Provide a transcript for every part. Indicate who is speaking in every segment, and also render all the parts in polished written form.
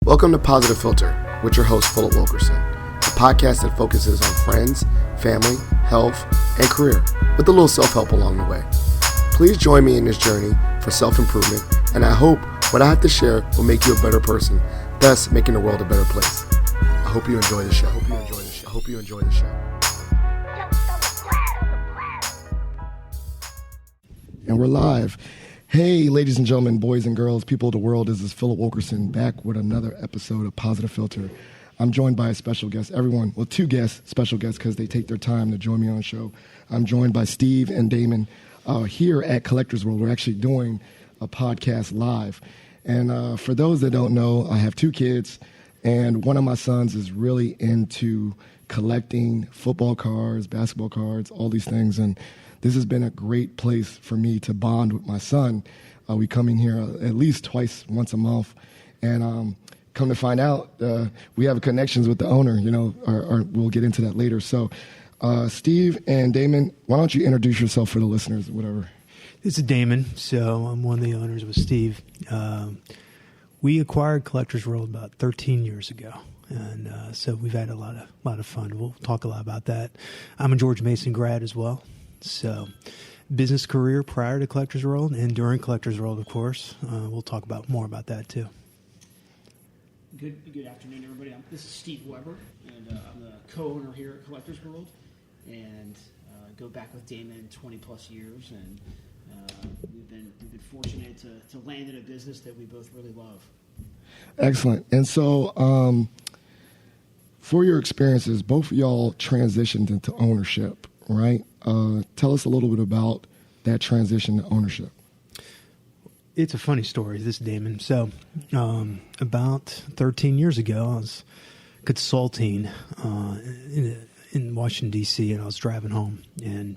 Speaker 1: Welcome to Positive Philter with your host, Philip Wilkerson, a podcast that focuses on friends, family, health, and career, with a little self-help along the way. Please join me in this journey for self-improvement, and I hope what I have to share will make you a better person, thus making the world a better place. I hope you enjoy the show. I hope you enjoy the show. And we're live. Hey, ladies and gentlemen, boys and girls, people of the world, this is Philip Wilkerson back with another episode of Positive Philter. I'm joined by a special guest. Two guests, special guests, because they take their time to join me on the show. I'm joined by Steve and Damon here at Collectors World. We're actually doing a podcast live. And for those that don't know, I have two kids, and one of my sons is really into collecting football cards, basketball cards, all these things. And this has been a great place for me to bond with my son. We come in here at least once a month, and come to find out, we have connections with the owner, or we'll get into that later. So, Steve and Damon, why don't you introduce yourself for the listeners, whatever.
Speaker 2: This is Damon, so I'm one of the owners with Steve. We acquired Collectors World about 13 years ago, and so we've had a lot of fun. We'll talk a lot about that. I'm a George Mason grad as well. So, business career prior to Collectors World and during Collectors World, of course. We'll talk more about that too.
Speaker 3: Good afternoon, everybody. This is Steve Weber, and I'm the co-owner here at Collectors World, and go back with Damon 20 plus years, and we've been fortunate to land in a business that we both really love. Excellent.
Speaker 1: And so, for your experiences, both of y'all transitioned into ownership, right? Tell us a little bit about that transition to ownership.
Speaker 2: It's a funny story, this is Damon. So about 13 years ago, I was consulting in Washington, D.C., and I was driving home. And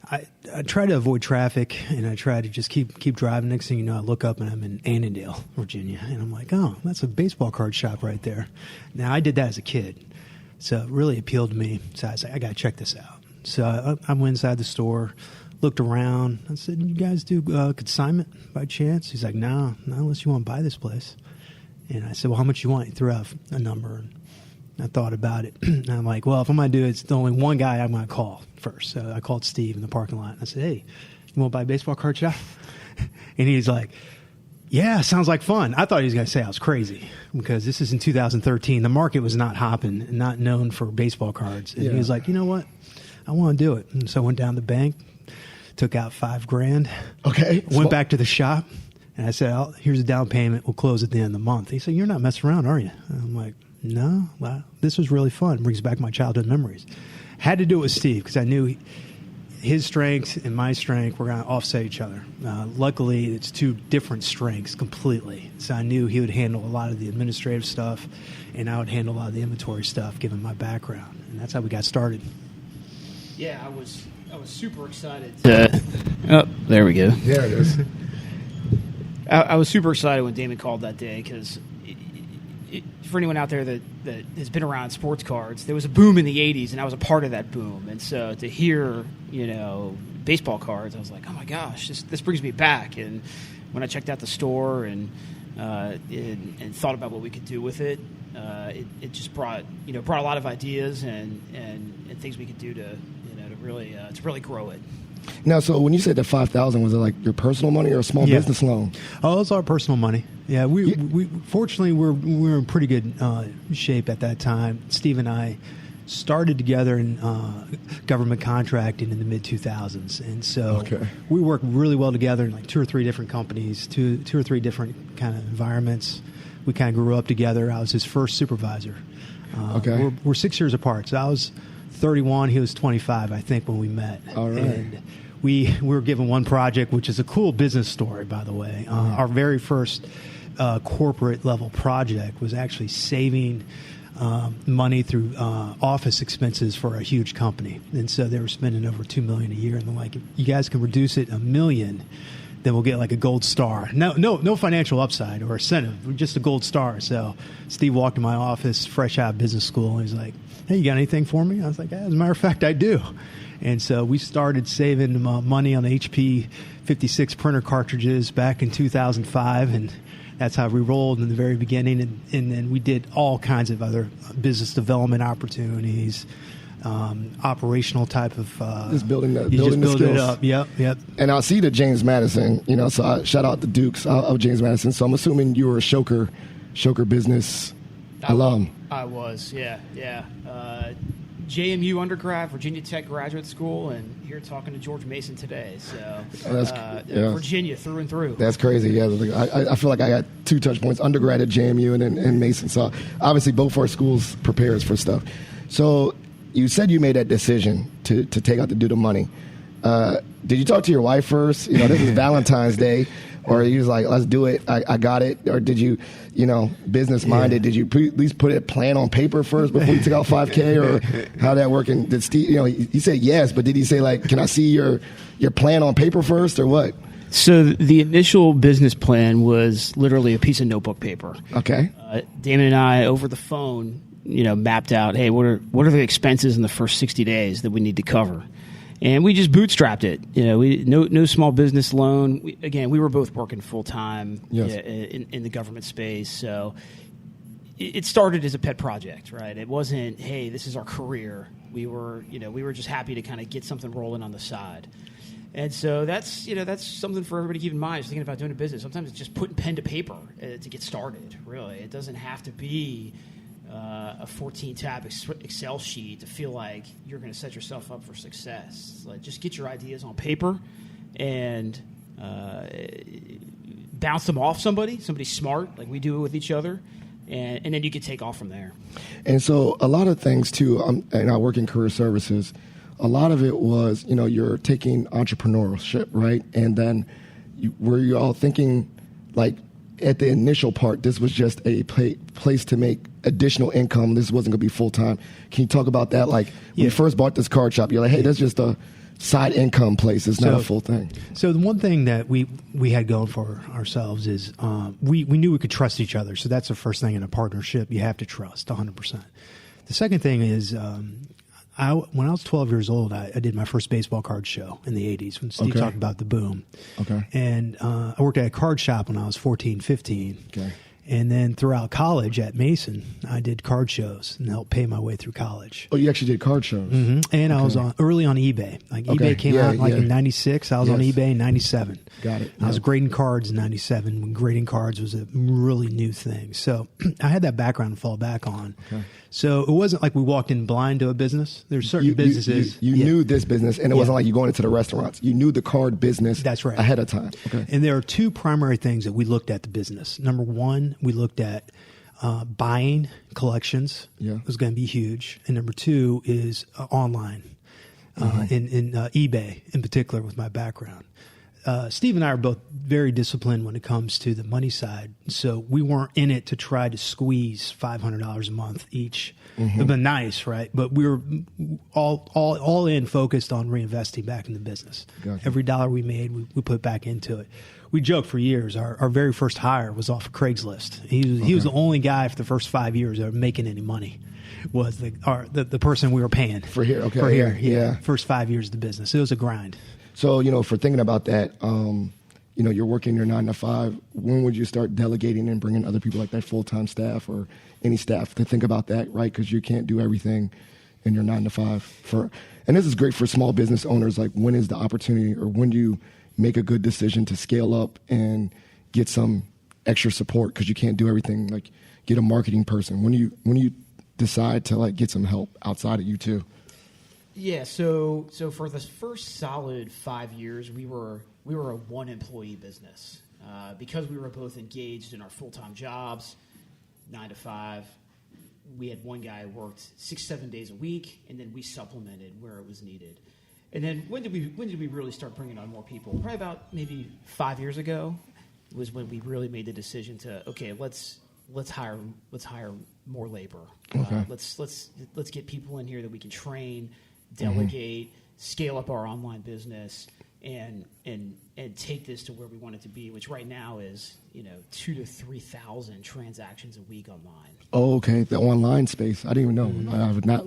Speaker 2: I try to avoid traffic, and I try to just keep driving. Next thing you know, I look up, and I'm in Annandale, Virginia. And I'm like, oh, that's a baseball card shop right there. Now, I did that as a kid, so it really appealed to me. So I was like, I got to check this out. So I went inside the store, looked around. I said, you guys do consignment by chance? He's like, no, not unless you want to buy this place. And I said, well, how much you want? He threw out a number, and I thought about it. And I'm like, well, if I'm going to do it, it's the only one guy I'm going to call first. So I called Steve in the parking lot. And I said, hey, you want to buy a baseball card shop? And he's like, yeah, sounds like fun. I thought he was going to say I was crazy because this is in 2013. The market was not hopping and not known for baseball cards. And he was like, you know what? I want to do it. And so I went down to the bank, took out $5,000.
Speaker 1: Okay.
Speaker 2: Went back to the shop, and I said, here's a down payment. We'll close at the end of the month. He said, you're not messing around, are you? And I'm like, no. Well, this was really fun. Brings back my childhood memories. Had to do it with Steve because I knew his strengths and my strength were going to offset each other. Luckily, it's two different strengths completely. So I knew he would handle a lot of the administrative stuff, and I would handle a lot of the inventory stuff, given my background. And that's how we got started.
Speaker 3: Yeah, I was super excited.
Speaker 4: There we go.
Speaker 1: There it is.
Speaker 3: I was super excited when Damon called that day because for anyone out there that has been around sports cards, there was a boom in the 80s, and I was a part of that boom. And so to hear, baseball cards, I was like, oh my gosh, this brings me back. And when I checked out the store and thought about what we could do with it, it just brought a lot of ideas and things we could do to really grow it.
Speaker 1: Now, so when you said the $5,000, was it like your personal money or a small business loan?
Speaker 2: Oh, it was our personal money. Yeah, we fortunately we were in pretty good shape at that time. Steve and I started together in government contracting in the mid 2000s, and so we worked really well together in like two or three different companies, two or three different kind of environments. We kind of grew up together. I was his first supervisor. We're 6 years apart, so I was 31, he was 25, I think, when we met.
Speaker 1: All right.
Speaker 2: And we were given one project, which is a cool business story, by the way. Our very first corporate level project was actually saving money through office expenses for a huge company. And so they were spending over $2 million a year. And they're like, if you guys can reduce it $1 million, then we'll get like a gold star. No financial upside or incentive, just a gold star. So Steve walked in my office fresh out of business school, and he's like, hey, you got anything for me? I was like, as a matter of fact, I do. And so we started saving money on HP 56 printer cartridges back in 2005, and that's how we rolled in the very beginning. And then we did all kinds of other business development opportunities, operational type of
Speaker 1: just building the
Speaker 2: build
Speaker 1: skills.
Speaker 2: It up. Yep.
Speaker 1: And I see the James Madison, so I shout out the Dukes of James Madison. So I'm assuming you were a Shoker business alum.
Speaker 3: I was, yeah. JMU undergrad, Virginia Tech Graduate School, and here talking to George Mason today. So Virginia through and through.
Speaker 1: That's crazy. Yeah, I feel like I got 2 touch points: undergrad at JMU and Mason. So obviously both our schools prepare us for stuff. So you said you made that decision to take out to do the money. Did you talk to your wife first? This is Valentine's Day. Or you was like, let's do it, I got it? Or did you, business-minded, did you at least put a plan on paper first before you took out $5K? Or how that work? And did Steve, he said yes, but did he say, like, can I see your plan on paper first or what?
Speaker 3: So the initial business plan was literally a piece of notebook paper.
Speaker 1: Okay.
Speaker 3: Damon and I, over the phone, mapped out, hey, what are the expenses in the first 60 days that we need to cover? And we just bootstrapped it. We no small business loan. We were both working full time in the government space, so it started as a pet project, right? It wasn't, hey, this is our career. We were just happy to kind of get something rolling on the side. And so that's something for everybody to keep in mind. Just thinking about doing a business, sometimes it's just putting pen to paper to get started. Really, it doesn't have to be a 14-tab Excel sheet to feel like you're going to set yourself up for success. Like, just get your ideas on paper and bounce them off somebody smart, like we do with each other, and then you can take off from there. And
Speaker 1: so a lot of things, too, and I work in career services, a lot of it was, you're taking entrepreneurship, right? And then were you all thinking, like, at the initial part, this was just a place to make additional income. This wasn't going to be full-time. Can you talk about that? Like, when you first bought this card shop, you're like, hey, that's just a side income place. It's not a full thing.
Speaker 2: So the one thing that we had going for ourselves is we knew we could trust each other. So that's the first thing in a partnership. You have to trust 100%. The second thing is when I was 12 years old, I did my first baseball card show in the 80s when Steve talked about the boom.
Speaker 1: Okay.
Speaker 2: And I worked at a card shop when I was 14, 15.
Speaker 1: Okay.
Speaker 2: And then throughout college at Mason, I did card shows and helped pay my way through college.
Speaker 1: Oh, you actually did card shows?
Speaker 2: Mm-hmm. And I was early on eBay. Like eBay came out in 96. I was on eBay in 97.
Speaker 1: Got it.
Speaker 2: I was grading cards in 97 when grading cards was a really new thing. So I had that background to fall back on. Okay. So it wasn't like we walked in blind to a business. There's certain businesses.
Speaker 1: You knew this business, and it wasn't like you going into the restaurants. You knew the card business ahead of time. Okay.
Speaker 2: And there are 2 primary things that we looked at the business. Number one, we looked at buying collections. Yeah. It was going to be huge. And number 2 is online, in eBay in particular with my background. Steve and I are both very disciplined when it comes to the money side, so we weren't in it to try to squeeze $500 a month each. It would been nice, right? But we were all in, focused on reinvesting back in the business. Gotcha. Every dollar we made, we put back into it. We joked for years. Our very first hire was off of Craigslist. He was the only guy for the first 5 years that were making any money. Was the person we were paying
Speaker 1: for here? Okay,
Speaker 2: for here, yeah. First 5 years of the business, it was a grind.
Speaker 1: So, for thinking about that, you're working your 9 to 5. When would you start delegating and bringing other people like that, full-time staff or any staff to think about that, right? Because you can't do everything in your 9 to 5. And this is great for small business owners. Like, when is the opportunity, or when do you make a good decision to scale up and get some extra support? Because you can't do everything. Like, get a marketing person. When do you decide to, like, get some help outside of you too?
Speaker 3: Yeah, so for the first solid 5 years, we were a one-employee business because we were both engaged in our full-time jobs, 9 to 5. We had one guy who worked 6-7 days a week, and then we supplemented where it was needed. And then when did we really start bringing on more people? Probably about maybe 5 years ago was when we really made the decision to let's hire more labor.
Speaker 1: Okay.
Speaker 3: Let's get people in here that we can train, delegate, scale up our online business. and take this to where we want it to be, which right now is 2,000 to 3,000 transactions a week online.
Speaker 1: Oh, okay. The online space. I didn't even know. I have not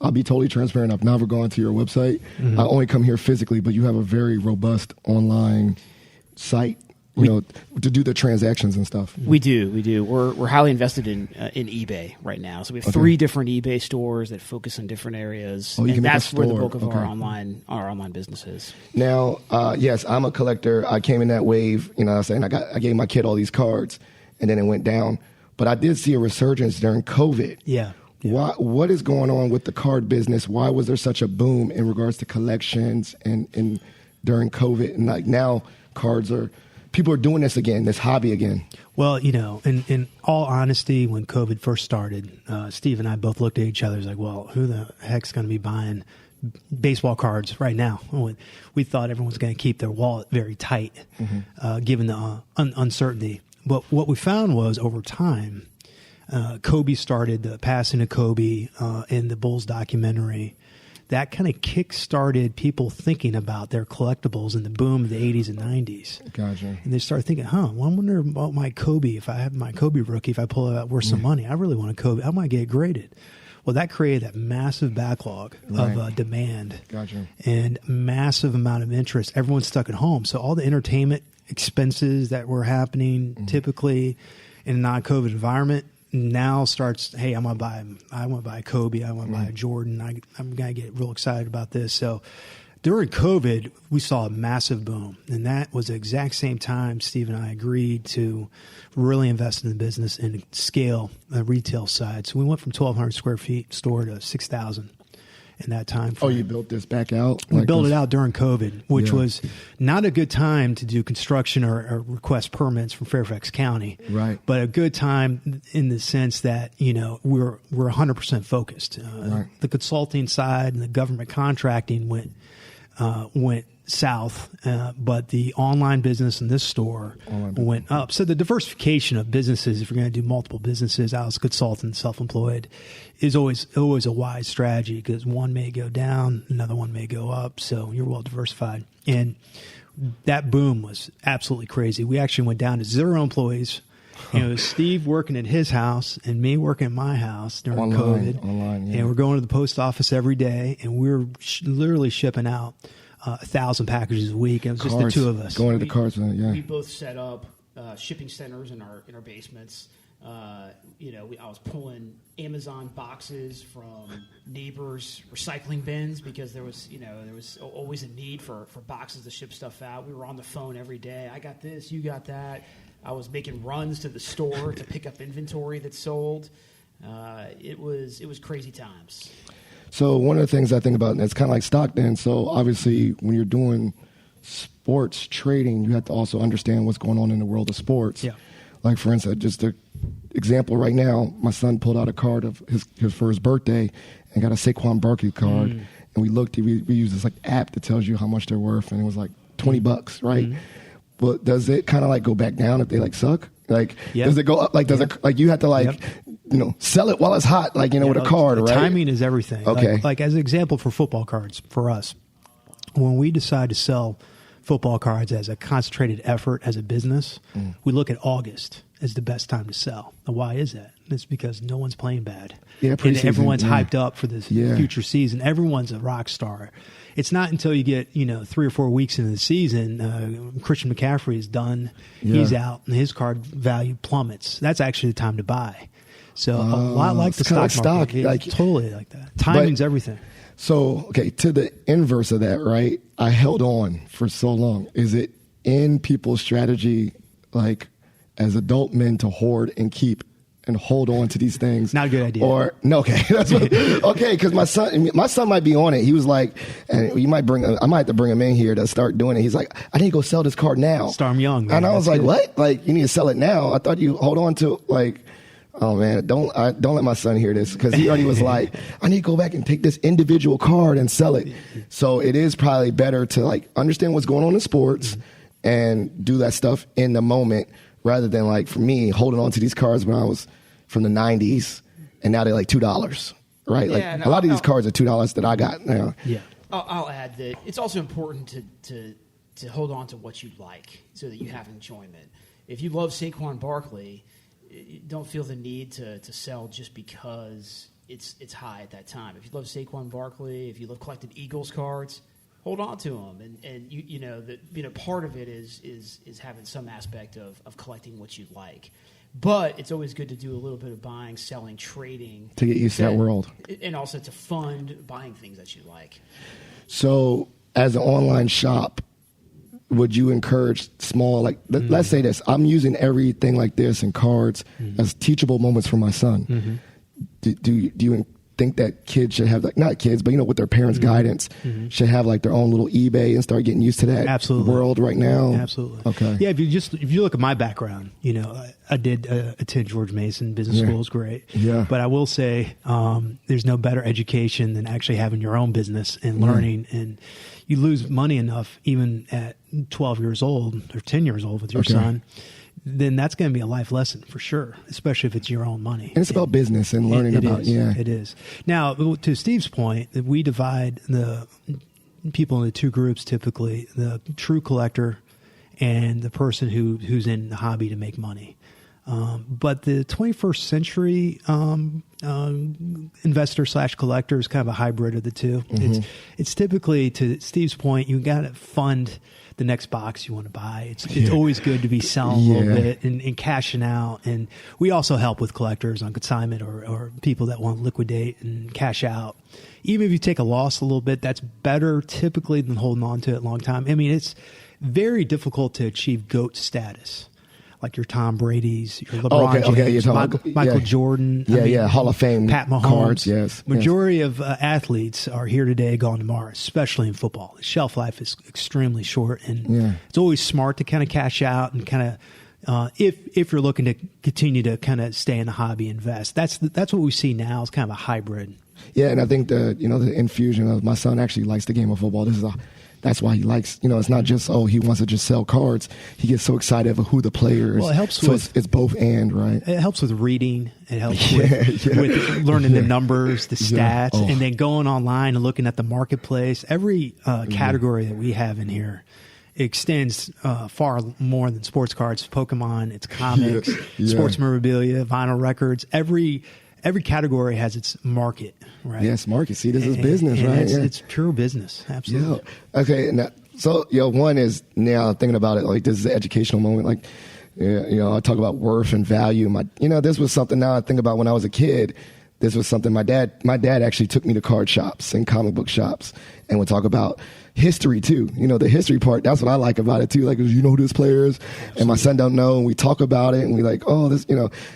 Speaker 1: I'll be totally transparent. I've never gone to your website. I only come here physically, but you have a very robust online site. To do the transactions and stuff.
Speaker 3: We do. We're highly invested in eBay right now. So we have 3 different eBay stores that focus on different areas, and that's where the bulk of our online business is.
Speaker 1: Now, yes, I'm a collector. I came in that wave. I was saying I gave my kid all these cards, and then it went down. But I did see a resurgence during COVID.
Speaker 2: Yeah.
Speaker 1: What is going on with the card business? Why was there such a boom in regards to collections and during COVID? And now cards are. People are doing this again, this hobby again.
Speaker 2: Well, in all honesty, when COVID first started, Steve and I both looked at each other like, well, who the heck's going to be buying baseball cards right now? We thought everyone was going to keep their wallet very tight, given the uncertainty. But what we found was over time, Kobe started the passing of Kobe in the Bulls documentary. That kind of kick-started people thinking about their collectibles in the boom of the 80s and 90s.
Speaker 1: Gotcha.
Speaker 2: And they started thinking, well, I wonder about my Kobe. If I have my Kobe rookie, if I pull it out worth some money, I really want a Kobe. I might get it graded. Well, that created that massive backlog of demand.
Speaker 1: Gotcha.
Speaker 2: And massive amount of interest. Everyone's stuck at home. So all the entertainment expenses that were happening typically in a non-COVID environment now starts, hey, I want to buy a Kobe, I want to buy a Jordan, I'm going to get real excited about this. So during COVID, we saw a massive boom. And that was the exact same time Steve and I agreed to really invest in the business and scale the retail side. So we went from 1,200 square feet store to 6,000 in that time frame.
Speaker 1: Oh, you built this back out?
Speaker 2: We built it out during COVID, which was not a good time to do construction or request permits from Fairfax County.
Speaker 1: Right.
Speaker 2: But a good time in the sense that, we're 100% focused. The consulting side and the government contracting went south, but the online business in this store went up. So the diversification of businesses, if you're going to do multiple businesses, I was a consultant, self-employed, is always a wise strategy because one may go down, another one may go up. So you're well diversified. And that boom was absolutely crazy. We actually went down to 0 employees. It was Steve working at his house and me working at my house during COVID.
Speaker 1: Online, yeah.
Speaker 2: And we're going to the post office every day, and we were literally shipping out 1,000 packages a week. It was just the two of us.
Speaker 1: Going to the cards, yeah.
Speaker 3: We both set up shipping centers in our basements. I was pulling Amazon boxes from neighbors' recycling bins because there was always a need for boxes to ship stuff out. We were on the phone every day. I got this, you got that. I was making runs to the store to pick up inventory that sold. It was crazy times.
Speaker 1: So one of the things I think about, and it's kind of like stock then, so obviously when you're doing sports trading, you have to also understand what's going on in the world of sports.
Speaker 2: Yeah.
Speaker 1: Like, for instance, just an example right now, my son pulled out a card of his for his birthday and got a Saquon Barkley card. And we looked, we used this app that tells you how much they're worth, and it was like $20, right? But does it kind of go back down if they suck? Does it go up? Does it you have to sell it while it's hot, with a card, right?
Speaker 2: Timing is everything.
Speaker 1: Okay.
Speaker 2: Like as an example for football cards, for us, when we decide to sell football cards as a concentrated effort as a business, we look at August as the best time to sell. Now, why is that? It's because no one's playing bad.
Speaker 1: Yeah,
Speaker 2: and everyone's hyped up for this future season. Everyone's a rock star. It's not until you get 3 or 4 weeks into the season, Christian McCaffrey is done. Yeah. He's out, and his card value plummets. That's actually the time to buy. So a lot like the stock market. Totally like that. Timing's everything.
Speaker 1: So, okay, to the inverse of that, right? I held on for so long. Is it in people's strategy, as adult men, to hoard and keep and hold on to these things?
Speaker 2: Not a good idea.
Speaker 1: Or no, okay, because my son might be on it. He was like, and I might have to bring him in here to start doing it. He's like, I need to go sell this card now.
Speaker 2: Start him young, man.
Speaker 1: And I was like, what? You need to sell it now? I thought you hold on to oh man, don't let my son hear this, because he already was like, I need to go back and take this individual card and sell it. So it is probably better to understand what's going on in sports and do that stuff in the moment, rather than for me holding on to these cards when I was from the 90s and now they're $2, right? A lot of these cards are $2 that I got now.
Speaker 2: Yeah.
Speaker 3: I'll add that it's also important to hold on to what you like so that you have enjoyment. If you love Saquon Barkley, don't feel the need to sell just because it's high at that time. If you love Saquon Barkley, if you love collecting Eagles cards, hold on to them. And you know that part of it is having some aspect of collecting what you like. But it's always good to do a little bit of buying, selling, trading
Speaker 1: to get used to that world,
Speaker 3: and also to fund buying things that you like.
Speaker 1: So, as an online shop, would you encourage small, like, let's say this, I'm using everything like this and cards as teachable moments for my son. Do you think that kids should have, like, not kids, but, with their parents' guidance, should have, like, their own little eBay and start getting used to that world right now?
Speaker 2: Absolutely.
Speaker 1: Okay.
Speaker 2: Yeah, if you look at my background, I did attend George Mason. Business school is great.
Speaker 1: Yeah.
Speaker 2: But I will say there's no better education than actually having your own business and learning. And you lose money enough, even at 12 years old or 10 years old with your son, then that's going to be a life lesson for sure, especially if it's your own money.
Speaker 1: And it's about business and learning about it. Yeah,
Speaker 2: it is. Now, to Steve's point, we divide the people into two groups typically: the true collector and the person who's in the hobby to make money. But the 21st century investor / collector is kind of a hybrid of the two. It's typically, to Steve's point, you got to fund the next box you want to buy. It's always good to be selling a little bit and cashing out. And we also help with collectors on consignment or people that want to liquidate and cash out. Even if you take a loss a little bit, that's better typically than holding on to it a long time. I mean, it's very difficult to achieve GOAT status. Like your Tom Brady's, your LeBron James, Michael Jordan.
Speaker 1: Hall of Fame
Speaker 2: Pat Mahomes.
Speaker 1: Cards, yes.
Speaker 2: Majority of athletes are here today, gone tomorrow, especially in football. The shelf life is extremely short, and it's always smart to kind of cash out and kind of, if you're looking to continue to kind of stay in the hobby, invest. That's what we see now is kind of a hybrid.
Speaker 1: Yeah, and I think the infusion of my son actually likes the game of football. That's why he likes, it's not just, he wants to just sell cards. He gets so excited of who the player is.
Speaker 2: Well, it helps
Speaker 1: it's both and, right?
Speaker 2: It helps with reading. It helps with learning the numbers, the stats, and then going online and looking at the marketplace. Every category that we have in here extends far more than sports cards. Pokemon, it's comics, sports memorabilia, vinyl records. Every category has its market, right?
Speaker 1: Yes, market. See, this is business, right?
Speaker 2: It's pure business, absolutely.
Speaker 1: Yeah. Okay, and so one is now thinking about it, like this is an educational moment. Like, I talk about worth and value. This was something now I think about when I was a kid. This was something my dad actually took me to card shops and comic book shops and would talk about history too. The history part, that's what I like about it too. Like, who this player is? Absolutely. And my son don't know, and we talk about it and we like, this,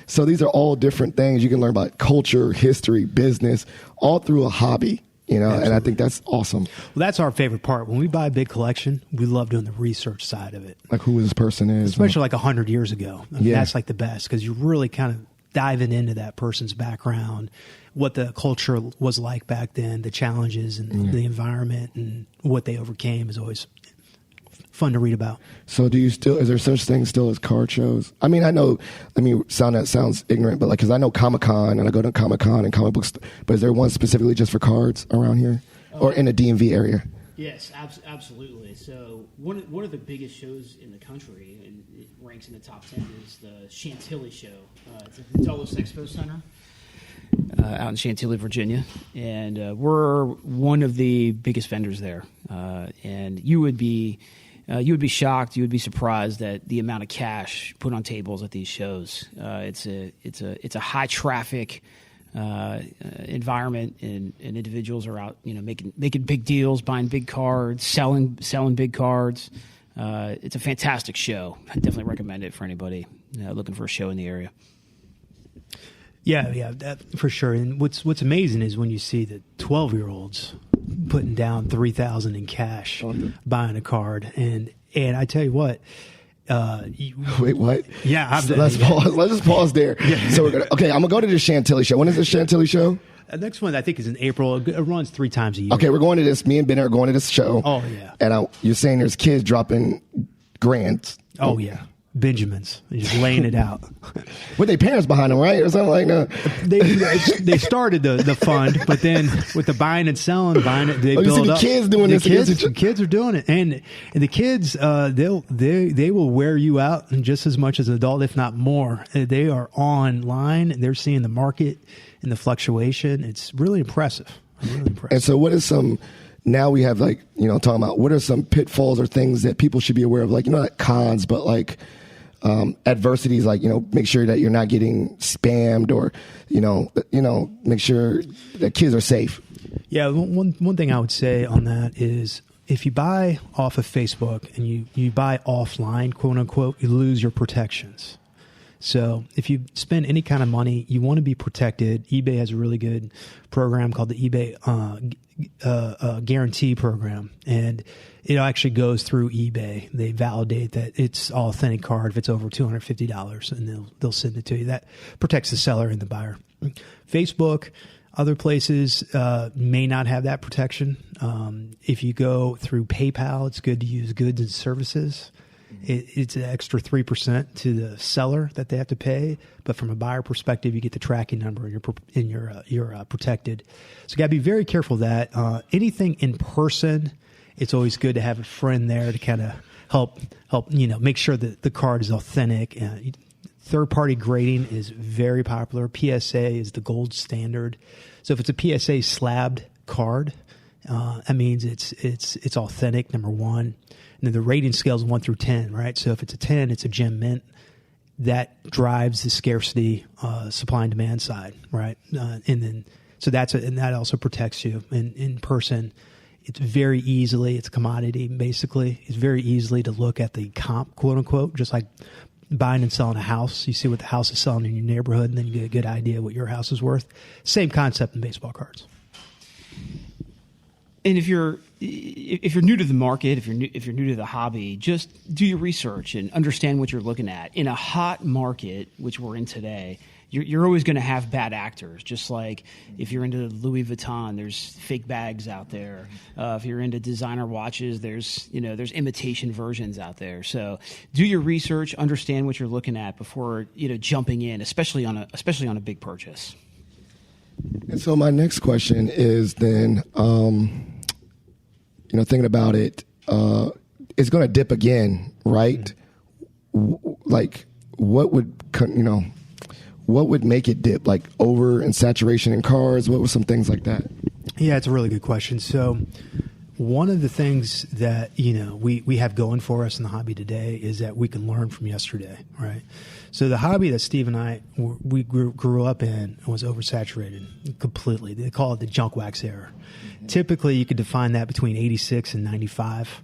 Speaker 1: so these are all different things you can learn about: culture, history, business, all through a hobby, Absolutely. And I think that's awesome.
Speaker 2: Well, that's our favorite part. When we buy a big collection, we love doing the research side of it.
Speaker 1: Like who this person is.
Speaker 2: Especially like 100 years ago. That's like the best because you're really kind of diving into that person's background, what the culture was like back then, the challenges and the environment and what they overcame is always fun to read about.
Speaker 1: So is there such thing still as card shows? I mean, that sounds ignorant, but because I know Comic-Con and I go to Comic-Con and comic books, but is there one specifically just for cards around here or in the DMV area?
Speaker 3: Yes, absolutely. So one of the biggest shows in the country, and it ranks in the top 10, is the Chantilly Show. It's at the Dulles Expo Center out in Chantilly, Virginia, and we're one of the biggest vendors there. And you would be shocked, you would be surprised at the amount of cash put on tables at these shows. It's a high traffic environment, and individuals are out, making big deals, buying big cards, selling big cards. It's a fantastic show. I definitely recommend it for anybody looking for a show in the area.
Speaker 2: Yeah, that, for sure. And what's amazing is when you see the 12-year-olds putting down $3,000 in cash buying a card, and I tell you what.
Speaker 1: Wait, what?
Speaker 2: Yeah,
Speaker 1: let's pause. Let's just pause there.
Speaker 2: Yeah.
Speaker 1: So I'm gonna go to the Chantilly show. When is the Chantilly show?
Speaker 2: The next one I think is in April. It runs 3 times a year.
Speaker 1: Okay, we're going to this. Me and Ben are going to this show.
Speaker 2: Oh yeah.
Speaker 1: And you're saying there's kids dropping grands.
Speaker 2: Oh yeah. Benjamins, just laying it out.
Speaker 1: With their parents behind them, right? Or something like that.
Speaker 2: They started the fund, but then with the buying and selling, they
Speaker 1: you
Speaker 2: build
Speaker 1: see the
Speaker 2: up.
Speaker 1: kids doing this.
Speaker 2: The kids are doing it, and the kids they will wear you out just as much as an adult, if not more. They are online. They're seeing the market and the fluctuation. It's really impressive.
Speaker 1: And so, what is some? Now we have talking about what are some pitfalls or things that people should be aware of, not cons, but adversities, make sure that you're not getting spammed or, make sure that kids are safe.
Speaker 2: Yeah. One thing I would say on that is if you buy off of Facebook and you buy offline, quote unquote, you lose your protections. So if you spend any kind of money, you want to be protected. eBay has a really good program called the eBay guarantee program, and it actually goes through eBay. They validate that it's an authentic card if it's over $250, and they'll send it to you. That protects the seller and the buyer. Facebook, other places may not have that protection. If you go through PayPal, it's good to use goods and services. It's an extra 3% to the seller that they have to pay, but from a buyer perspective, you get the tracking number and you're protected. So you got to be very careful of that. Anything in person, it's always good to have a friend there to kind of help make sure that the card is authentic. Third-party grading is very popular. PSA is the gold standard. So if it's a PSA slabbed card, that means it's authentic, number one. And then the rating scale is 1 through 10, right? So if it's a 10, it's a gem mint. That drives the scarcity, supply and demand side, right? And that also protects you. And in person, it's a commodity, basically. It's very easily to look at the comp, quote unquote, just like buying and selling a house. You see what the house is selling in your neighborhood, and then you get a good idea what your house is worth. Same concept in baseball cards.
Speaker 3: And if you're new to the market, if you're new to the hobby, just do your research and understand what you're looking at. In a hot market, which we're in today, you're always going to have bad actors. Just like if you're into Louis Vuitton, there's fake bags out there. If you're into designer watches, there's imitation versions out there. So do your research, understand what you're looking at before jumping in, especially on a big purchase.
Speaker 1: And so my next question is then, thinking about it, it's going to dip again, right? What would make it dip? Like over and saturation in cars? What were some things like that?
Speaker 2: Yeah, it's a really good question. So one of the things that, we have going for us in the hobby today is that we can learn from yesterday, right? So the hobby that Steve and I grew up in was oversaturated completely. They call it the junk wax era. Typically, you could define that between 86 and 95.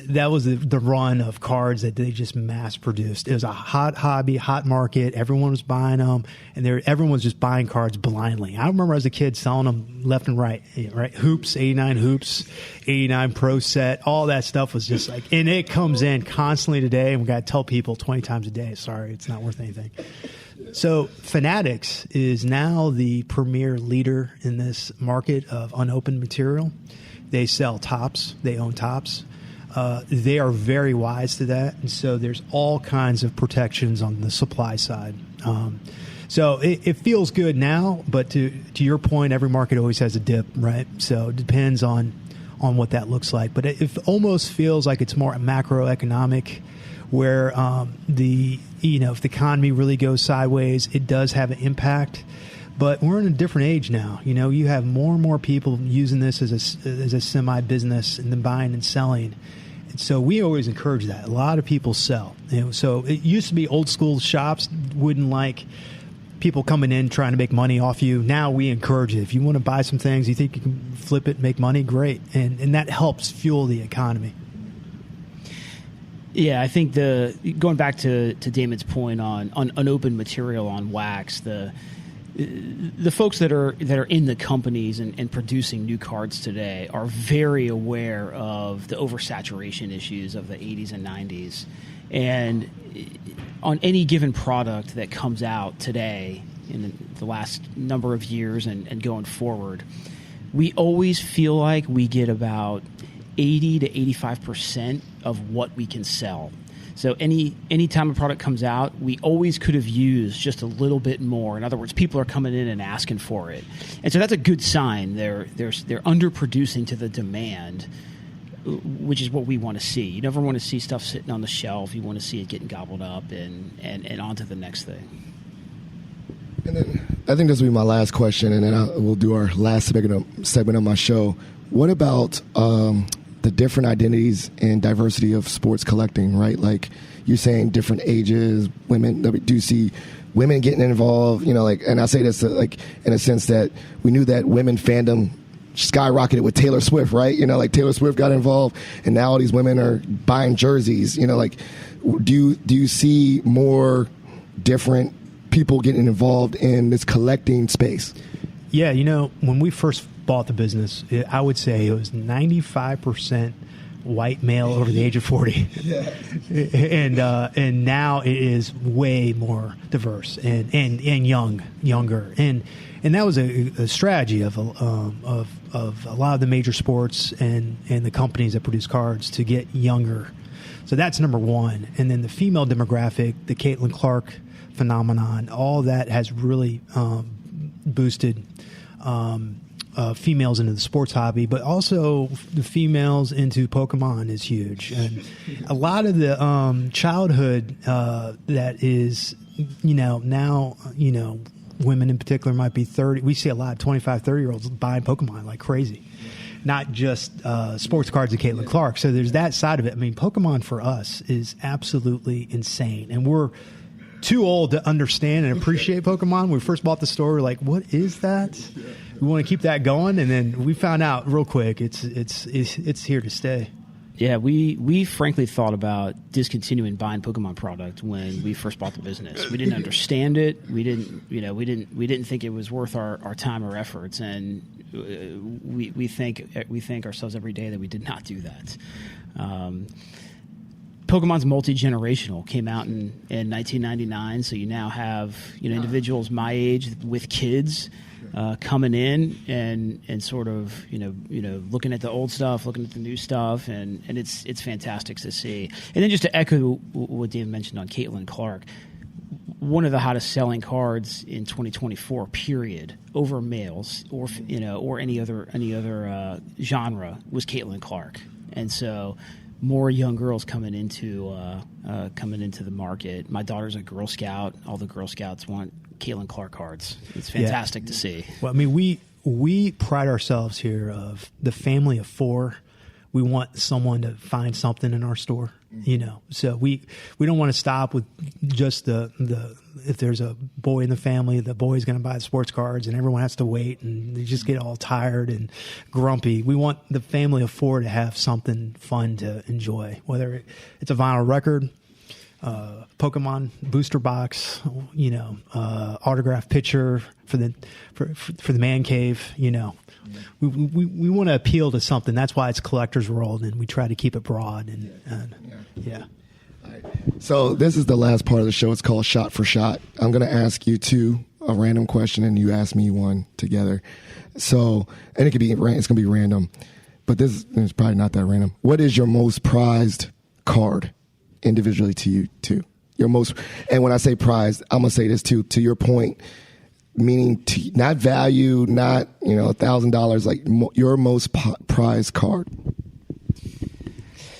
Speaker 2: That was the run of cards that they just mass produced. It was a hot hobby, hot market. Everyone was buying them, and everyone was just buying cards blindly. I remember as a kid selling them left and right. Hoops, 89 hoops, 89 pro set, all that stuff was just and it comes in constantly today, and we got to tell people 20 times a day, sorry, it's not worth anything. So Fanatics is now the premier leader in this market of unopened material. They sell tops. They own tops. They are very wise to that. And so there's all kinds of protections on the supply side. So it feels good now, but to your point, every market always has a dip, right? So it depends on what that looks like. But it almost feels like it's more macroeconomic, where if the economy really goes sideways, it does have an impact. But we're in a different age now. You have more and more people using this as a semi-business and then buying and selling. And so we always encourage that. A lot of people sell. So it used to be old school shops wouldn't like people coming in trying to make money off you. Now we encourage it. If you want to buy some things, you think you can flip it, make money, great. And that helps fuel the economy.
Speaker 3: Yeah, I think going back to Damon's point on unopened material on wax, the folks that are in the companies and producing new cards today are very aware of the oversaturation issues of the 80s and 90s. And on any given product that comes out today in the last number of years and going forward, we always feel like we get about 80 to 85% of what we can sell. So any time a product comes out, we always could have used just a little bit more. In other words, people are coming in and asking for it, and so that's a good sign. They're underproducing to the demand, which is what we want to see. You never want to see stuff sitting on the shelf. You want to see it getting gobbled up and on to the next thing.
Speaker 1: And then I think this will be my last question, and then we'll do our last segment of my show. What about the different identities and diversity of sports collecting, right? Like you're saying different ages, women. Do you see women getting involved? And I say this like in a sense that we knew that women fandom skyrocketed with Taylor Swift, right? Like Taylor Swift got involved, and now all these women are buying jerseys. Do you see more different people getting involved in this collecting space?
Speaker 2: Yeah, when we first bought the business, I would say it was 95% white male over the age of 40. Yeah. And now it is way more diverse and younger. And that was a strategy of a lot of the major sports and the companies that produce cards to get younger. So that's number one. And then the female demographic, the Caitlin Clark phenomenon, all that has really boosted females into the sports hobby, but also the females into Pokemon is huge. And a lot of the childhood that is, now, women in particular might be 30. We see a lot of 25, 30-year-olds buying Pokemon like crazy. Not just sports cards of Caitlin Clark. So there's that side of it. I mean, Pokemon for us is absolutely insane. And we're too old to understand and appreciate Pokemon. When we first bought the store, we're like, what is that? We want to keep that going. And then we found out real quick, it's here to stay.
Speaker 3: Yeah, we frankly thought about discontinuing buying Pokemon product when we first bought the business. We didn't understand it. We didn't think it was worth our time or efforts, and we thank ourselves every day that we did not do that. Pokemon's multi-generational. Came out in 1999, so you now have individuals my age with kids coming in and sort of looking at the old stuff, looking at the new stuff, and it's fantastic to see. And then just to echo what Dave mentioned on Caitlin Clark, one of the hottest selling cards in 2024 period over males or any other genre was Caitlin Clark, and so more young girls coming into the market. My daughter's a Girl Scout. All the Girl Scouts want Caitlin Clark cards. It's fantastic to see.
Speaker 2: Well, I mean, we pride ourselves here of the family of four. We want someone to find something in our store, So we don't want to stop with just the if there's a boy in the family, the boy's going to buy the sports cards, and everyone has to wait, and they just get all tired and grumpy. We want the family of four to have something fun to enjoy, whether it's a vinyl record, Pokemon booster box, autographed picture for the man cave, We want to appeal to something. That's why it's Collector's World, and we try to keep it broad. Yeah.
Speaker 1: All right. So this is the last part of the show. It's called Shot for Shot. I'm going to ask you a random question, and you ask me one together. So, and it's going to be random, but this is probably not that random. What is your most prized card individually to you too? Your most, and when I say prized, I'm going to say this too, to your point, meaning not value, not $1,000, like your most prized card.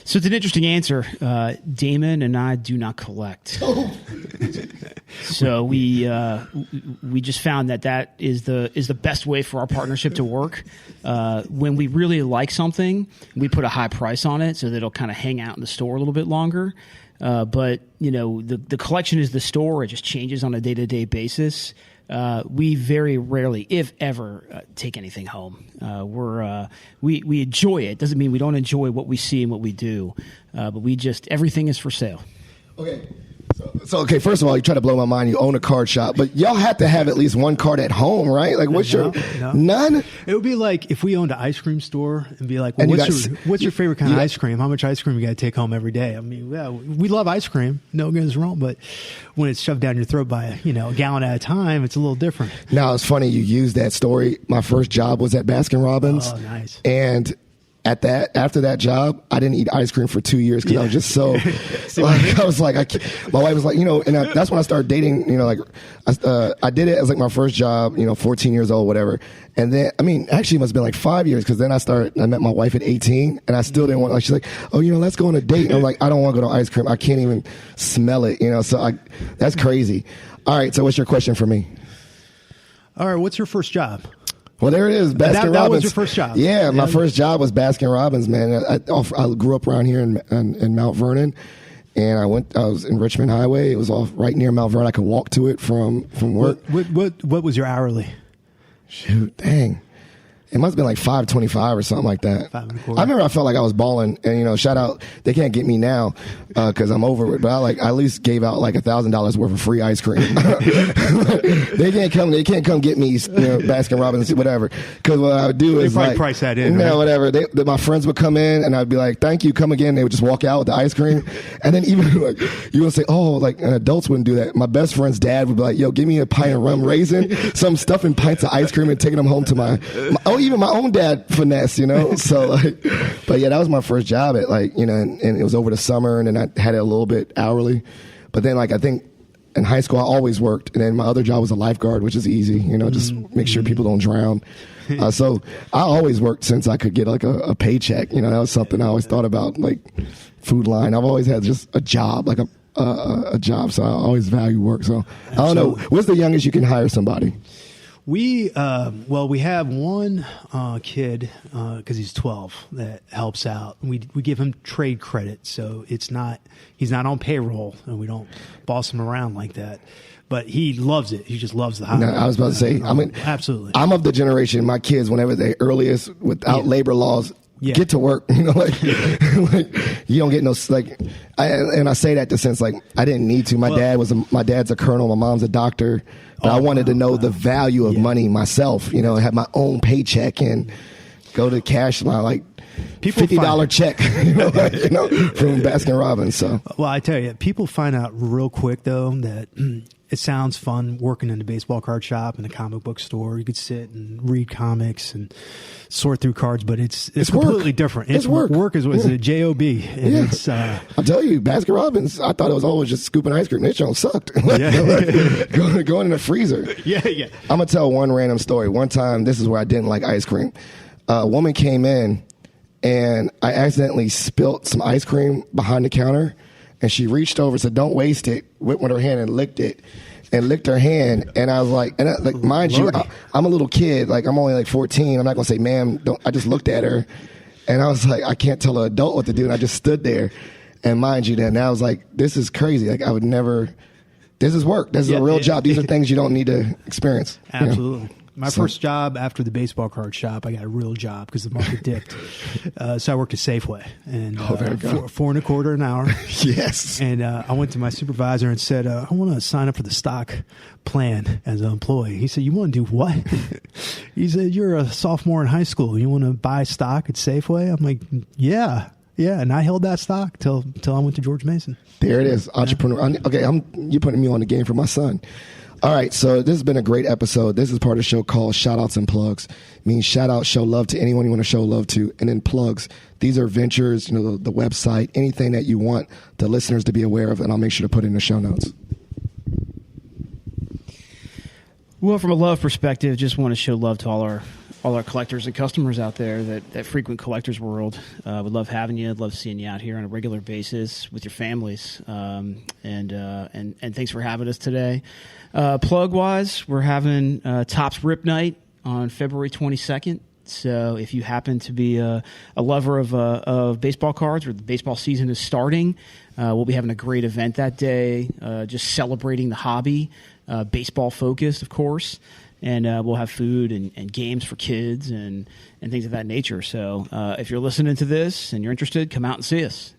Speaker 3: So it's an interesting answer. Damon and I do not collect. So we just found that is the best way for our partnership to work. When we really like something, we put a high price on it so that it'll kind of hang out in the store a little bit longer. But the collection is the store. It just changes on a day-to-day basis. We very rarely, if ever, take anything home. We enjoy it. Doesn't mean we don't enjoy what we see and what we do, but everything is for sale.
Speaker 1: Okay. So okay, first of all, you try to blow my mind. You own a card shop, but y'all have to have at least one card at home, right? Like, none?
Speaker 2: It would be like if we owned an ice cream store and be like, well, what's your favorite kind of ice cream? How much ice cream you got to take home every day? I mean, yeah, we love ice cream. No goes wrong, but when it's shoved down your throat by a gallon at a time, it's a little different. Now,
Speaker 1: it's funny you use that story. My first job was at Baskin-Robbins.
Speaker 2: Oh, nice.
Speaker 1: And after that job, I didn't eat ice cream for 2 years because I was just so like, I was like, my wife was like, and that's when I started dating, like I did it as like my first job, 14 years old, whatever. And then, actually it must have been like 5 years because then I met my wife at 18 and I still didn't want, like, she's like, oh, let's go on a date. And I'm like, I don't want to go to ice cream. I can't even smell it, so that's crazy. All right. So what's your question for me?
Speaker 2: All right. What's your first job?
Speaker 1: Well, there it is. Baskin Robbins.
Speaker 2: That was your first job.
Speaker 1: Yeah, my first job was Baskin Robbins, man. I grew up around here in Mount Vernon, and I was in Richmond Highway. It was off right near Mount Vernon. I could walk to it from work.
Speaker 2: What was your hourly?
Speaker 1: Shoot, dang. It must have been like $5.25 or something like that. I remember I felt like I was balling, and shout out. They can't get me now because I'm over it. But I at least gave out like $1,000 worth of free ice cream. They can't come get me, Baskin Robbins, whatever. Because what I would do is
Speaker 2: probably price that in.
Speaker 1: No,
Speaker 2: right?
Speaker 1: whatever. My friends would come in, and I'd be like, "Thank you, come again." They would just walk out with the ice cream, and then even like you would say, "Oh, like and adults wouldn't do that." My best friend's dad would be like, "Yo, give me a pint of rum raisin, some stuff in pints of ice cream, and taking them home to even my own dad finesse, So like, but yeah, that was my first job at like, and it was over the summer, and then I had it a little bit hourly. But then like I think in high school I always worked, and then my other job was a lifeguard, which is easy, just make sure people don't drown. So I always worked since I could get like a paycheck. That was something I always thought about, like Food Line. I've always had just a job, like a job. So I always value work. So I don't know. What's the youngest you can hire somebody?
Speaker 2: We have one kid because he's 12 that helps out. We give him trade credit, so he's not on payroll, and we don't boss him around like that. But he loves it. He just loves the hobby.
Speaker 1: No, I was about to say,
Speaker 2: absolutely.
Speaker 1: I'm of the generation. My kids, whenever they earliest without labor laws. Yeah. Get to work, like you don't get no and I say that to sense like I didn't need to. My dad's a colonel, my mom's a doctor, but I wanted to know the value of money myself, have my own paycheck and go to cash my like $50 check, from Baskin Robbins. So,
Speaker 2: well, I tell you, people find out real quick though that it sounds fun working in a baseball card shop and a comic book store. You could sit and read comics and sort through cards, but it's completely different. It's work. Work is a job, and it's.
Speaker 1: I'll tell you, Baskin Robbins. I thought it was always just scooping ice cream. That joint sucked. Going in the freezer.
Speaker 2: Yeah.
Speaker 1: I'm gonna tell one random story. One time, this is where I didn't like ice cream. A woman came in, and I accidentally spilt some ice cream behind the counter. And she reached over and said, "Don't waste it." Went with her hand and licked it, and licked her hand. And I was like, mind you, I'm a little kid. Like I'm only like 14. I'm not gonna say, "Ma'am, don't." I just looked at her, and I was like, I can't tell an adult what to do. And I just stood there. And mind you, then I was like, this is crazy. Like I would never. This is work. This is a real job. These are things you don't need to experience.
Speaker 2: Absolutely. My first job after the baseball card shop, I got a real job because the market dipped. So I worked at Safeway, and $4.25 an hour.
Speaker 1: Yes.
Speaker 2: And I went to my supervisor and said, I want to sign up for the stock plan as an employee. He said, "You want to do what?" He said, "You're a sophomore in high school. You want to buy stock at Safeway?" I'm like, yeah. Yeah, and I held that stock till I went to George Mason.
Speaker 1: There it is, entrepreneur. Okay, you're putting me on the game for my son. All right, so this has been a great episode. This is part of the show called Shout Outs and Plugs. It means shout out, show love to anyone you want to show love to, and then plugs. These are ventures, the website, anything that you want the listeners to be aware of, and I'll make sure to put it in the show notes.
Speaker 3: Well, from a love perspective, just want to show love to all our collectors and customers out there that frequent Collectors World. Would love having you. I'd love seeing you out here on a regular basis with your families. And thanks for having us today. Plug wise, we're having Topps Rip Night on February 22nd. So if you happen to be a lover of baseball cards, or the baseball season is starting, we'll be having a great event that day, just celebrating the hobby, baseball focused, of course. And we'll have food and games for kids and things of that nature. So if you're listening to this and you're interested, come out and see us.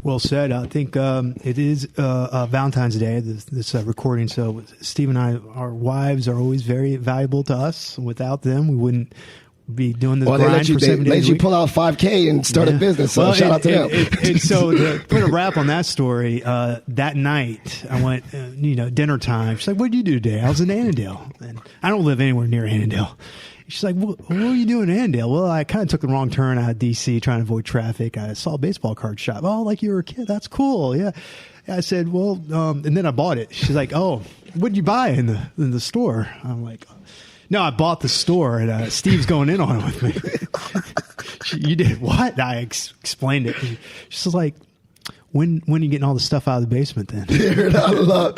Speaker 2: Well said. I think it is Valentine's Day, this recording. So Steve and I, our wives are always very valuable to us. Without them, we wouldn't be doing this grind for 7 days
Speaker 1: They let you pull out $5K and start a business. So shout out to them.
Speaker 2: And so to put a wrap on that story, that night I went, dinner time. She's like, "What did you do today?" I was in Annandale, and I don't live anywhere near Annandale. She's like, what were you doing in Annandale? Well, I kind of took the wrong turn out of D.C. trying to avoid traffic. I saw a baseball card shop. Oh, like you were a kid. That's cool. Yeah. I said, well, and then I bought it. She's like, oh, what did you buy in the store? I'm like, no, I bought the store, and Steve's going in on it with me. You did what? I explained it. She's like, when are you getting all the stuff out of the basement then?
Speaker 1: Dude, I love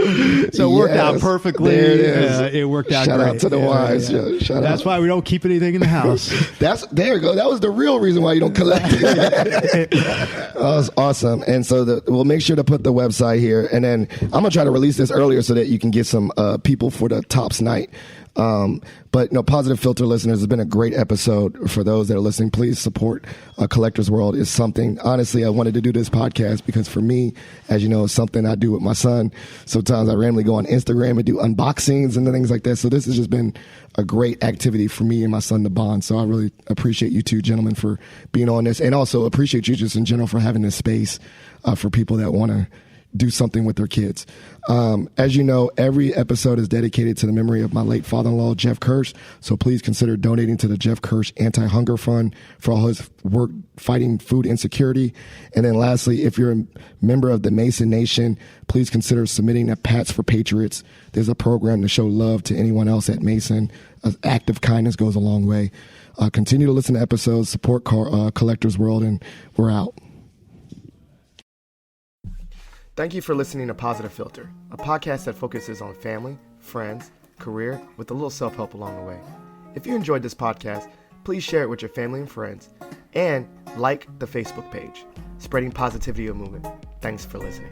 Speaker 2: So it worked out perfectly.
Speaker 1: There it is.
Speaker 2: It worked out
Speaker 1: Shout
Speaker 2: great.
Speaker 1: out to the wives. Yeah. Shout
Speaker 2: That's
Speaker 1: out.
Speaker 2: why we don't keep anything in the house.
Speaker 1: There you go. That was the real reason why you don't collect. That was awesome. And so we'll make sure to put the website here. And then I'm going to try to release this earlier so that you can get some people for the Tops night. But Positive Filter listeners, it's been a great episode. For those that are listening, please support Collector's World. Is something, honestly, I wanted to do this podcast because for me, as you know, it's something I do with my son. Sometimes I randomly go on Instagram and do unboxings and things like that. So this has just been a great activity for me and my son to bond. So I really appreciate you two gentlemen for being on this, and also appreciate you just in general for having this space for people that want to do something with their kids. As you know, every episode is dedicated to the memory of my late father-in-law, Jeff Kirsch. So please consider donating to the Jeff Kirsch Anti-Hunger Fund for all his work fighting food insecurity. And then lastly, if you're a member of the Mason Nation, please consider submitting a Pats for Patriots. There's a program to show love to anyone else at Mason. An act of kindness goes a long way. Continue to listen to episodes, support Collector's World, and we're out. Thank you for listening to Positive Filter, a podcast that focuses on family, friends, career, with a little self-help along the way. If you enjoyed this podcast, please share it with your family and friends, and like the Facebook page, Spreading Positivity of Movement. Thanks for listening.